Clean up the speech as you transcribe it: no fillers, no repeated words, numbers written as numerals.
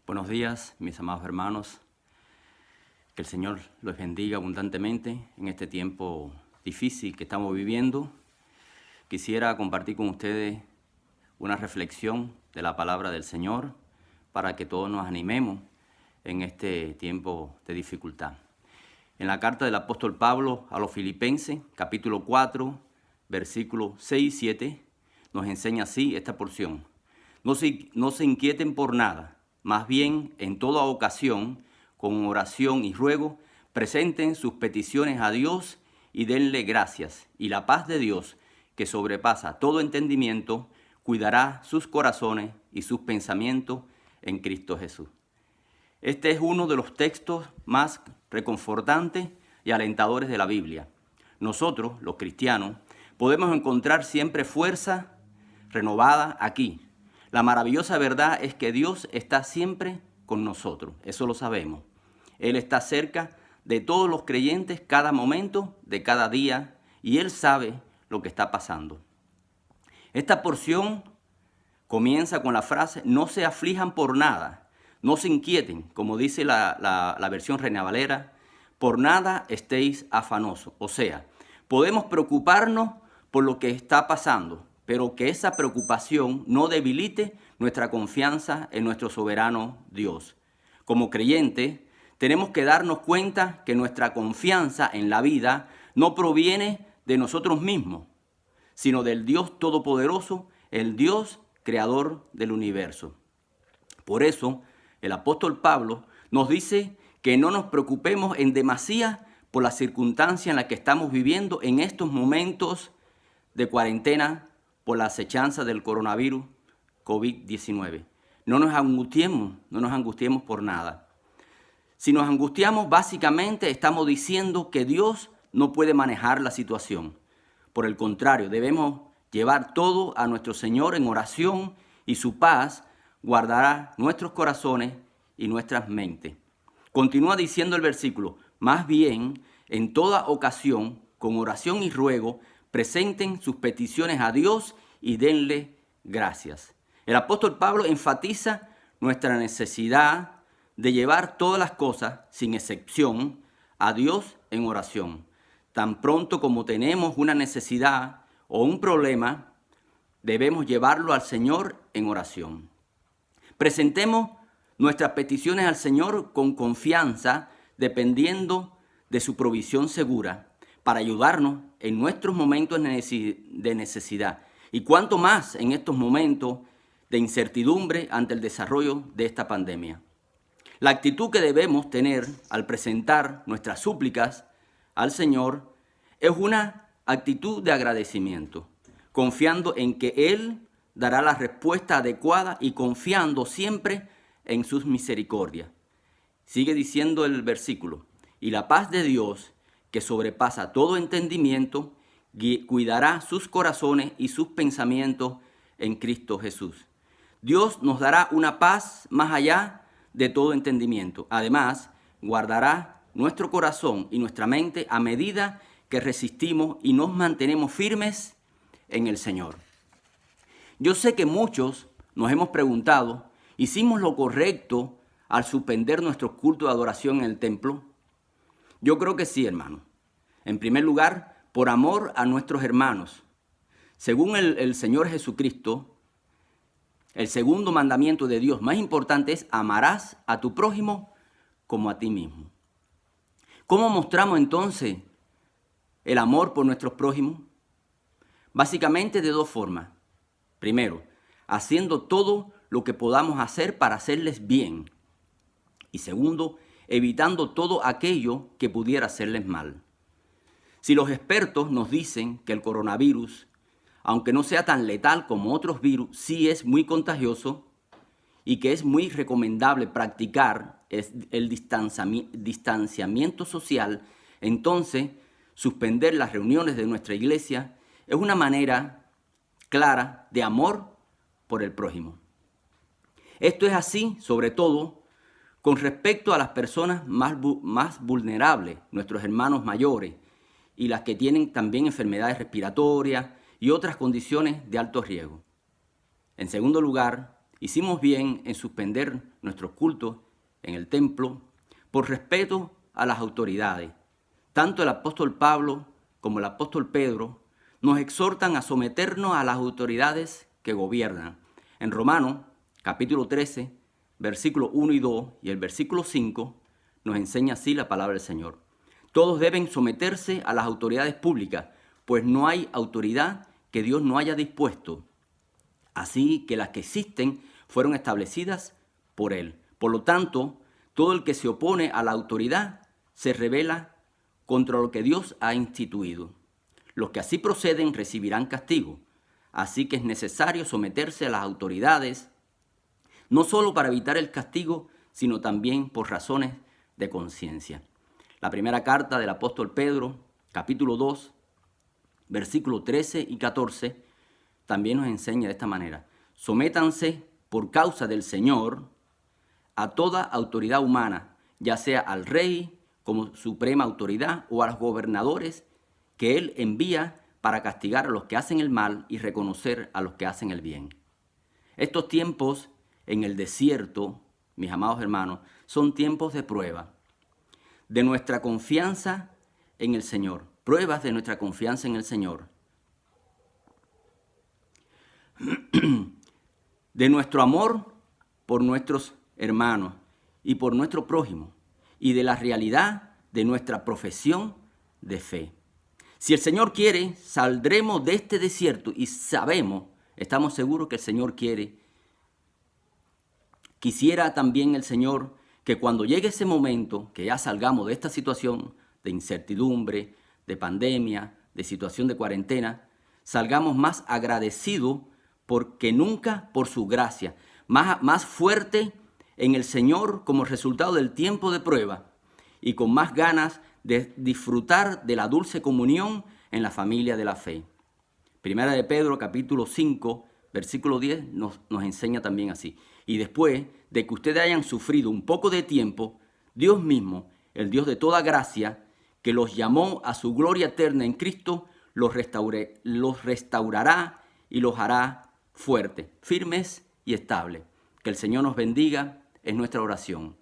Buenos días, mis amados hermanos. Que el Señor los bendiga abundantemente en este tiempo difícil que estamos viviendo. Quisiera compartir con ustedes una reflexión de la palabra del Señor para que todos nos animemos en este tiempo de dificultad. En la carta del apóstol Pablo a los Filipenses, capítulo 4, versículos 6 y 7, nos enseña así esta porción. No se inquieten por nada. Más bien, en toda ocasión, con oración y ruego, presenten sus peticiones a Dios y denle gracias. Y la paz de Dios, que sobrepasa todo entendimiento, cuidará sus corazones y sus pensamientos en Cristo Jesús. Este es uno de los textos más reconfortantes y alentadores de la Biblia. Nosotros, los cristianos, podemos encontrar siempre fuerza renovada aquí. La maravillosa verdad es que Dios está siempre con nosotros, eso lo sabemos. Él está cerca de todos los creyentes cada momento de cada día y Él sabe lo que está pasando. Esta porción comienza con la frase, no se aflijan por nada, no se inquieten, como dice la versión Reina Valera, por nada estéis afanosos. O sea, podemos preocuparnos por lo que está pasando, pero que esa preocupación no debilite nuestra confianza en nuestro soberano Dios. Como creyentes, tenemos que darnos cuenta que nuestra confianza en la vida no proviene de nosotros mismos, sino del Dios Todopoderoso, el Dios creador del universo. Por eso, el apóstol Pablo nos dice que no nos preocupemos en demasía por la circunstancia en la que estamos viviendo en estos momentos de cuarentena por la acechanza del coronavirus COVID-19. No nos angustiemos por nada. Si nos angustiamos, básicamente estamos diciendo que Dios no puede manejar la situación. Por el contrario, debemos llevar todo a nuestro Señor en oración y su paz guardará nuestros corazones y nuestras mentes. Continúa diciendo el versículo, más bien, en toda ocasión, con oración y ruego, presenten sus peticiones a Dios y denle gracias. El apóstol Pablo enfatiza nuestra necesidad de llevar todas las cosas, sin excepción, a Dios en oración. Tan pronto como tenemos una necesidad o un problema, debemos llevarlo al Señor en oración. Presentemos nuestras peticiones al Señor con confianza, dependiendo de su provisión segura, para ayudarnos en nuestros momentos de necesidad. Y cuánto más en estos momentos de incertidumbre ante el desarrollo de esta pandemia. La actitud que debemos tener al presentar nuestras súplicas al Señor es una actitud de agradecimiento, confiando en que Él dará la respuesta adecuada y confiando siempre en sus misericordias. Sigue diciendo el versículo, y la paz de Dios, que sobrepasa todo entendimiento, cuidará sus corazones y sus pensamientos en Cristo Jesús. Dios nos dará una paz más allá de todo entendimiento. Además, guardará nuestro corazón y nuestra mente a medida que resistimos y nos mantenemos firmes en el Señor. Yo sé que muchos nos hemos preguntado, ¿hicimos lo correcto al suspender nuestro culto de adoración en el templo? Yo creo que sí, hermano. En primer lugar, por amor a nuestros hermanos. Según el Señor Jesucristo, el segundo mandamiento de Dios más importante es amarás a tu prójimo como a ti mismo. ¿Cómo mostramos entonces el amor por nuestros prójimos? Básicamente de dos formas. Primero, haciendo todo lo que podamos hacer para hacerles bien. Y segundo, evitando todo aquello que pudiera hacerles mal. Si los expertos nos dicen que el coronavirus, aunque no sea tan letal como otros virus, sí es muy contagioso y que es muy recomendable practicar el distanciamiento social, entonces suspender las reuniones de nuestra iglesia es una manera clara de amor por el prójimo. Esto es así, sobre todo, con respecto a las personas más vulnerables, nuestros hermanos mayores, y las que tienen también enfermedades respiratorias y otras condiciones de alto riesgo. En segundo lugar, hicimos bien en suspender nuestros cultos en el templo por respeto a las autoridades. Tanto el apóstol Pablo como el apóstol Pedro nos exhortan a someternos a las autoridades que gobiernan. En Romanos, capítulo 13, versículos 1 y 2 y el versículo 5, nos enseña así la palabra del Señor. Todos deben someterse a las autoridades públicas, pues no hay autoridad que Dios no haya dispuesto. Así que las que existen fueron establecidas por Él. Por lo tanto, todo el que se opone a la autoridad se rebela contra lo que Dios ha instituido. Los que así proceden recibirán castigo. Así que es necesario someterse a las autoridades, no solo para evitar el castigo, sino también por razones de conciencia. La primera carta del apóstol Pedro, capítulo 2, versículos 13 y 14, también nos enseña de esta manera. Sométanse por causa del Señor a toda autoridad humana, ya sea al rey como suprema autoridad o a los gobernadores que él envía para castigar a los que hacen el mal y reconocer a los que hacen el bien. Estos tiempos en el desierto, mis amados hermanos, son tiempos de prueba de nuestra confianza en el Señor, pruebas de nuestra confianza en el Señor, de nuestro amor por nuestros hermanos y por nuestro prójimo, y de la realidad de nuestra profesión de fe. Si el Señor quiere, saldremos de este desierto y estamos seguros que el Señor quiere. Quisiera también el Señor que cuando llegue ese momento, que ya salgamos de esta situación de incertidumbre, de pandemia, de situación de cuarentena, salgamos más agradecidos porque nunca por su gracia, más fuerte en el Señor como resultado del tiempo de prueba y con más ganas de disfrutar de la dulce comunión en la familia de la fe. Primera de Pedro, capítulo 5, versículo 10, nos enseña también así. Y después de que ustedes hayan sufrido un poco de tiempo, Dios mismo, el Dios de toda gracia, que los llamó a su gloria eterna en Cristo, los restaurará y los hará fuertes, firmes y estables. Que el Señor nos bendiga, es nuestra oración.